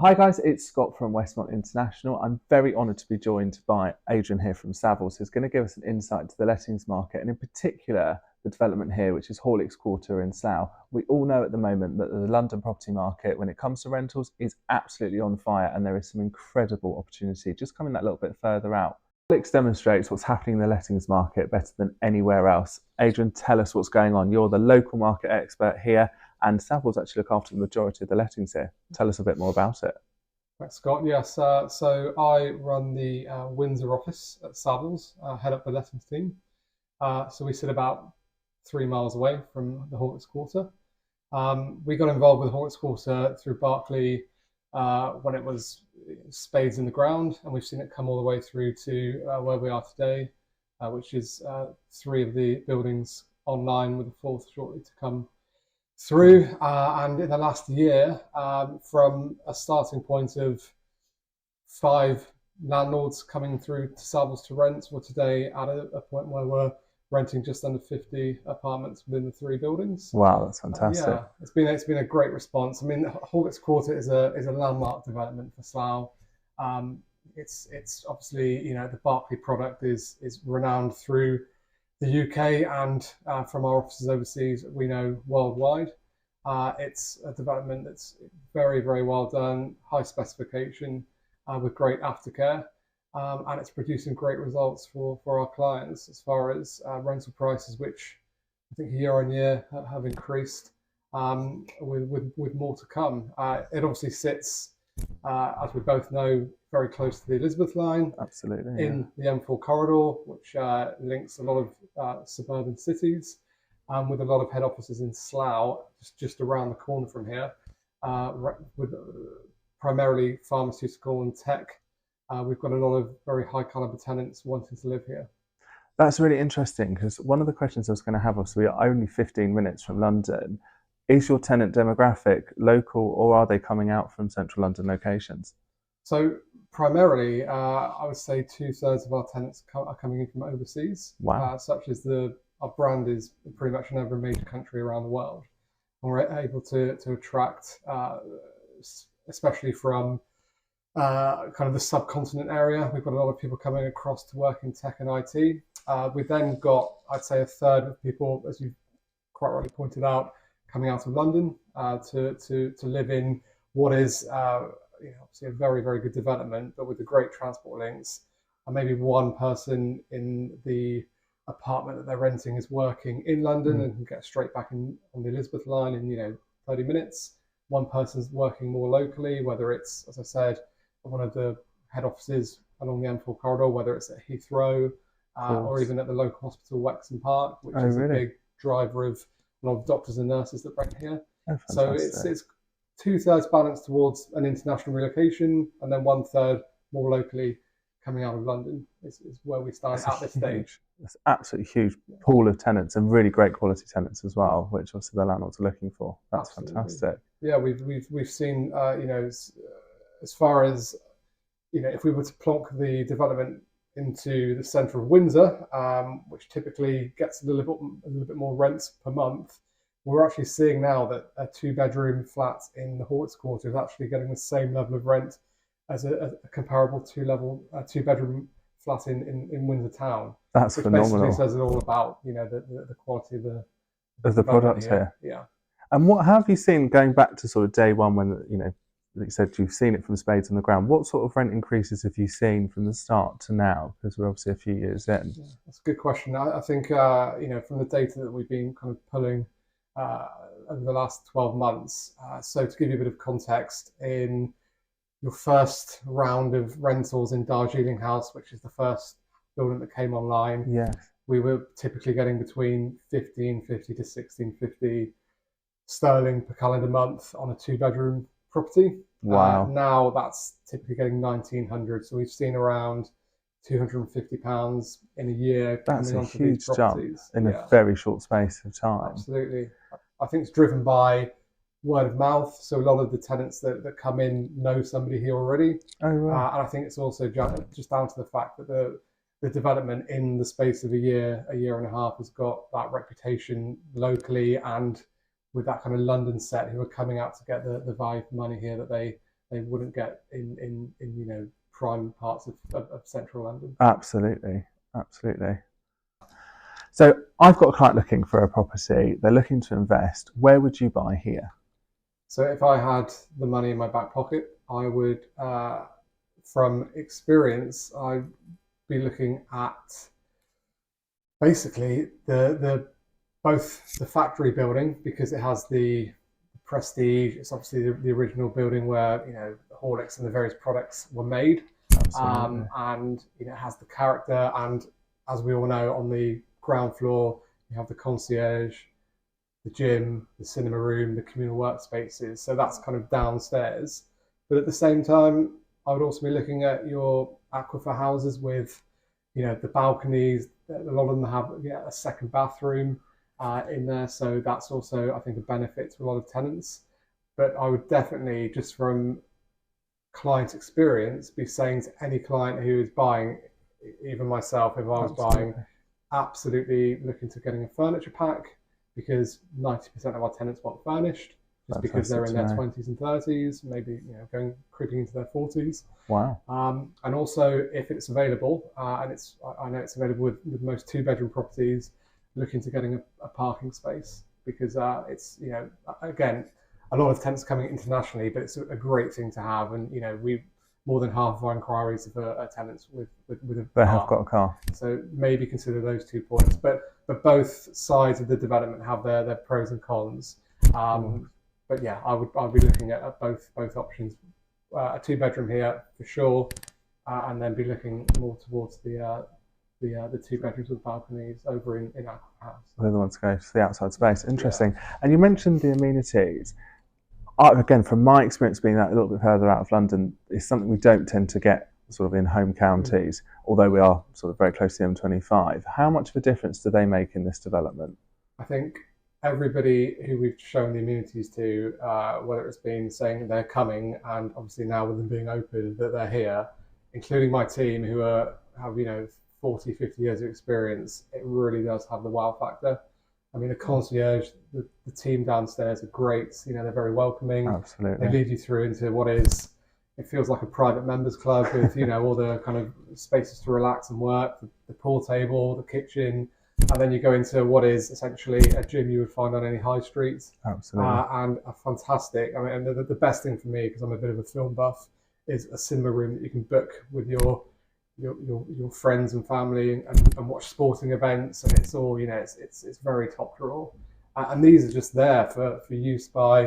Hi guys, it's Scott from Westmont International. I'm very honoured to be joined by Adrian here from Savills, who's going to give us an insight to the lettings market and in particular the development here, which is Horlicks Quarter in Slough. We all know at the moment that the London property market, when it comes to rentals, is absolutely on fire and there is some incredible opportunity just coming that little bit further out. Horlicks demonstrates what's happening in the lettings market better than anywhere else. Adrian, tell us what's going on. You're the local market expert here, and Savills actually look after the majority of the lettings here. Tell us a bit more about it. Thanks, Scott. Yes, so I run the Windsor office at Savills, head up the lettings team. So we sit about 3 miles away from the Horlicks Quarter. We got involved with Horlicks Quarter through Berkeley when it was spades in the ground, and we've seen it come all the way through to where we are today, which is 3 of the buildings online, with the fourth shortly to come through. And in the last year, from a starting point of 5 landlords coming through to Savills to rent, we're today at a point where we're renting just under 50 apartments within the 3 buildings. Wow, that's fantastic. Yeah, it's been a great response. I mean, Horlicks Quarter is a landmark development for Slough. It's obviously, the Berkeley product is renowned through the UK and from our offices overseas, we know worldwide. It's a development that's very, very well done, high specification, with great aftercare, and it's producing great results for our clients as far as rental prices, which I think year on year have increased, with more to come. It obviously sits, as we both know, very close to the Elizabeth line. Absolutely. In the M4 corridor, which links a lot of suburban cities, with a lot of head offices in Slough, just around the corner from here, with primarily pharmaceutical and tech. We've got a lot of very high caliber tenants wanting to live here. That's really interesting because one of the questions I was going to have was, we are only 15 minutes from London. Is your tenant demographic local, or are they coming out from central London locations? So primarily, I would say 2/3 of our tenants are coming in from overseas. Wow. Such as our brand is pretty much in every major country around the world. And we're able to attract, especially from kind of the subcontinent area. We've got a lot of people coming across to work in tech and IT. We've then got, I'd say, 1/3 of people, as you quite rightly pointed out, coming out of London to live in what is obviously a very, very good development, but with the great transport links. And maybe one person in the apartment that they're renting is working in London and can get straight back on the Elizabeth line in 30 minutes. One person's working more locally, whether it's, as I said, one of the head offices along the M4 corridor, whether it's at Heathrow, or even at the local hospital, Wexham Park, which is a big driver of a lot of doctors and nurses that rent here. So it's 2/3 balanced towards an international relocation, and then 1/3 more locally coming out of London is where we stand at this stage. That's absolutely huge pool of tenants, and really great quality tenants as well, which obviously the landlords are looking for. That's absolutely fantastic. Yeah, we've seen as far as if we were to plonk the development into the centre of Windsor, which typically gets a little bit more rent per month. We're actually seeing now that a 2-bedroom flat in the Horlicks Quarter is actually getting the same level of rent as a comparable 2-bedroom flat in Windsor town. That's which phenomenal. Basically says it all about the quality of the product here. Yeah. And what have you seen going back to sort of day one, when like you said, you've seen it from spades on the ground? What sort of rent increases have you seen from the start to now? Because we're obviously a few years in. Yeah, that's a good question. I think from the data that we've been kind of pulling over the last 12 months. So to give you a bit of context, in your first round of rentals in Darjeeling House, which is the first building that came online, yes, we were typically getting between 1550 to 1650 sterling per calendar month on a 2-bedroom property. Wow. Now that's typically getting 1900. So we've seen around £250 in a year. That's a huge jump in a very short space of time. Absolutely. I think it's driven by word of mouth. So a lot of the tenants that come in know somebody here already. Oh, right. And I think it's also just down to the fact that the development in the space of a year and a half has got that reputation locally, and with that kind of London set who are coming out to get the value for money here that they they wouldn't get in prime parts of central London. Absolutely, absolutely. So I've got a client looking for a property. They're looking to invest. Where would you buy here? So if I had the money in my back pocket, I would, from experience, I'd be looking at basically the both the factory building, because it has the prestige. It's obviously the original building where Horlicks and the various products were made, and it has the character. And as we all know, on the ground floor you have the concierge, the gym, the cinema room, the communal workspaces. So that's kind of downstairs. But at the same time, I would also be looking at your aquifer houses with, the balconies. A lot of them have a second bathroom in there. So that's also, I think, a benefit to a lot of tenants. But I would definitely, just from client experience, be saying to any client who is buying, even myself, if I was buying, absolutely looking to getting a furniture pack, because 90% of our tenants want furnished, just because they're in their 20s and 30s, maybe creeping into their 40s. Wow. And also, if it's available, and I know it's available with most 2-bedroom properties, looking to getting a parking space, because it's again, a lot of tenants coming internationally, but it's a great thing to have. And we more than half of our inquiries are tenants with a They car. have got a car. So maybe consider those 2 points. But both sides of the development have their pros and cons. But yeah, I'd be looking at both options. A 2-bedroom here for sure, and then be looking more towards the 2 bedrooms with balconies over in our house. They're the ones to go to the outside space. Interesting. Yeah. And you mentioned the amenities. Again, from my experience being a little bit further out of London, it's something we don't tend to get sort of in home counties, although we are sort of very close to the M25. How much of a difference do they make in this development? I think everybody who we've shown the amenities to, whether it's been saying they're coming, and obviously now with them being open, that they're here, including my team who have 40, 50 years of experience, it really does have the wow factor. I mean, the concierge, the team downstairs are great. They're very welcoming. Absolutely. They lead you through into what is, it feels like a private members club with, all the kind of spaces to relax and work, the pool table, the kitchen, and then you go into what is essentially a gym you would find on any high streets. Absolutely. And a fantastic, I mean, the best thing for me, because I'm a bit of a film buff, is a cinema room that you can book with your friends and family and watch sporting events, and it's all it's very top drawer, and these are just there for use by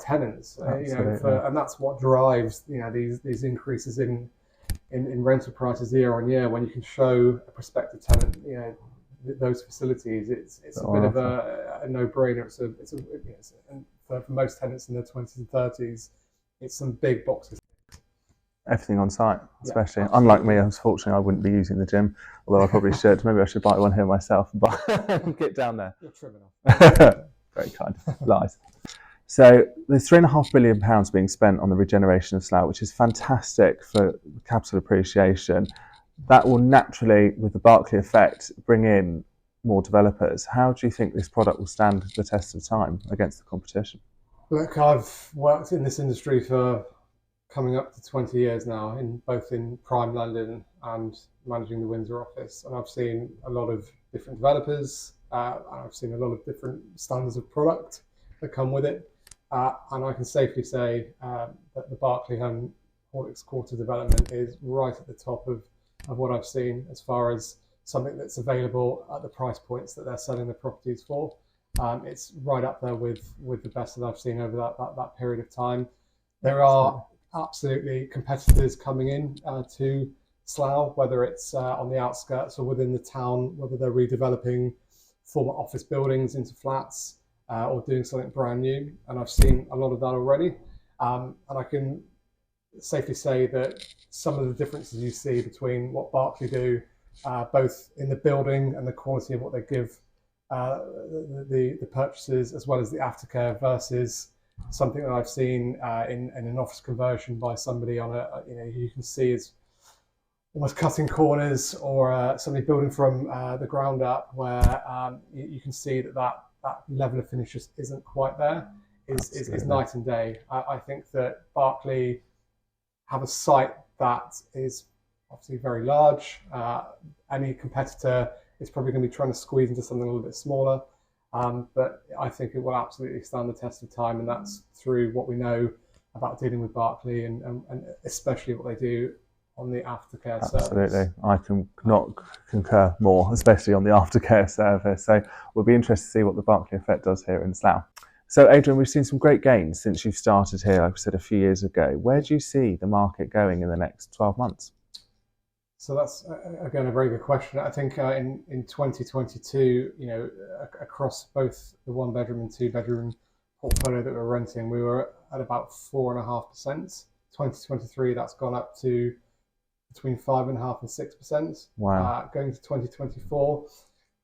tenants, and that's what drives these increases in rental prices year on year, when you can show a prospective tenant those facilities. It's a bit of a no-brainer. And for most tenants in their 20s and 30s, it's some big boxes. Everything on site, especially. Unlike me, unfortunately, I wouldn't be using the gym, although I probably should. Maybe I should buy one here myself and get down there. You're trim enough. Very kind. Lies. So there's £3.5 billion being spent on the regeneration of Slough, which is fantastic for capital appreciation. That will naturally, with the Berkeley effect, bring in more developers. How do you think this product will stand the test of time against the competition? Look, I've worked in this industry for coming up to 20 years now, both in prime London and managing the Windsor office, and I've seen a lot of different developers, and I've seen a lot of different standards of product that come with it, and I can safely say that the Berkeley Home Horlicks Quarter development is right at the top of what I've seen as far as something that's available at the price points that they're selling the properties for. It's right up there with the best that I've seen over that period of time. There are absolutely competitors coming in to Slough, whether it's on the outskirts or within the town, whether they're redeveloping former office buildings into flats or doing something brand new. And I've seen a lot of that already. And I can safely say that some of the differences you see between what Berkeley do, both in the building and the quality of what they give the purchasers, as well as the aftercare, versus something that I've seen in an office conversion by somebody on you can see is almost cutting corners, or somebody building from the ground up, where you can see that level of finish just isn't quite there. Is night and day. I think that Berkeley have a site that is obviously very large. Any competitor is probably going to be trying to squeeze into something a little bit smaller. But I think it will absolutely stand the test of time, and that's through what we know about dealing with Berkeley and especially what they do on the aftercare service. Absolutely. I can not concur more, especially on the aftercare service. So we'll be interested to see what the Berkeley effect does here in Slough. So Adrian, we've seen some great gains since you've started here, like I said a few years ago. Where do you see the market going in the next 12 months? So that's, again, a very good question. I think in 2022, across both the 1-bedroom and 2-bedroom portfolio that we're renting, we were at about 4.5%. 2023, that's gone up to between 5.5% and 6%. Wow. Going to 2024,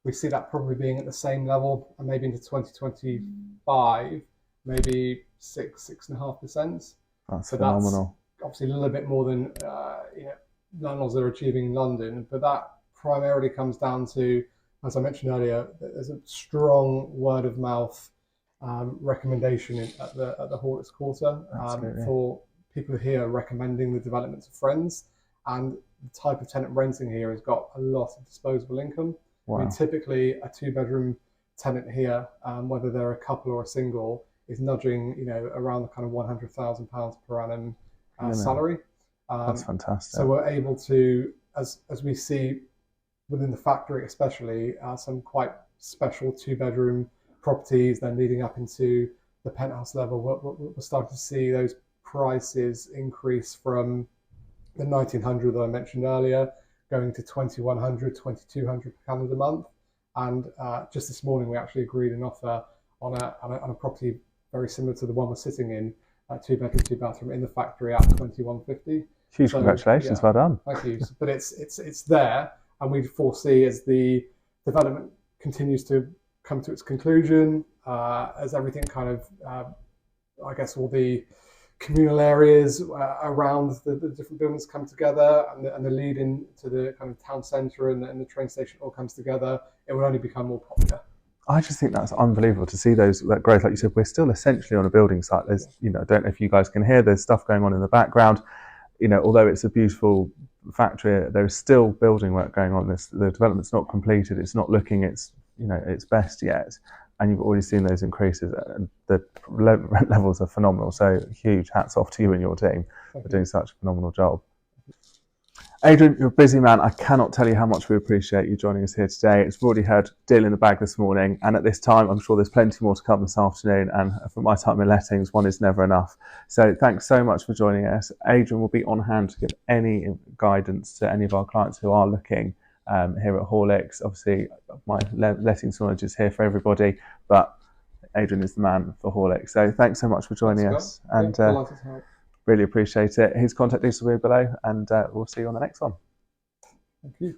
we see that probably being at the same level, and maybe into 2025, maybe 6.5%. That's so phenomenal. That's obviously a little bit more than landlords are achieving in London, but that primarily comes down to, as I mentioned earlier, there's a strong word of mouth recommendation at the Horlicks Quarter for people here recommending the development to friends, and the type of tenant renting here has got a lot of disposable income. Wow. I mean, typically a 2-bedroom tenant here, whether they're a couple or a single, is nudging around the kind of £100,000 per annum salary. That's fantastic. So we're able to, as we see within the factory especially, some quite special 2-bedroom properties, then leading up into the penthouse level, we're starting to see those prices increase from the 1,900 that I mentioned earlier, going to 2,100, 2,200 pounds a month. And just this morning, we actually agreed an offer on a property very similar to the one we're sitting in, 2-bedroom, 2-bathroom in the factory at 2,150. Huge congratulations, well done. Thank you. But it's there, and we foresee as the development continues to come to its conclusion, as everything kind of, I guess, all the communal areas around the different buildings come together, and the lead into the kind of town centre and the train station all comes together, it will only become more popular. I just think that's unbelievable to see that growth. Like you said, we're still essentially on a building site. There's, I don't know if you guys can hear, there's stuff going on in the background. Although it's a beautiful factory, there's still building work going on. The development's not completed. It's not looking its best yet. And you've already seen those increases. The rent levels are phenomenal. So huge hats off to you and your team for doing such a phenomenal job. Adrian, you're a busy man. I cannot tell you how much we appreciate you joining us here today. We've already heard deal in the bag this morning, and at this time, I'm sure there's plenty more to come this afternoon. And from my time in lettings, one is never enough. So thanks so much for joining us. Adrian will be on hand to give any guidance to any of our clients who are looking here at Horlicks. Obviously, my lettings knowledge is here for everybody, but Adrian is the man for Horlicks. So thanks so much for joining us. And really appreciate it. His contact details will be below, and we'll see you on the next one. Thank you.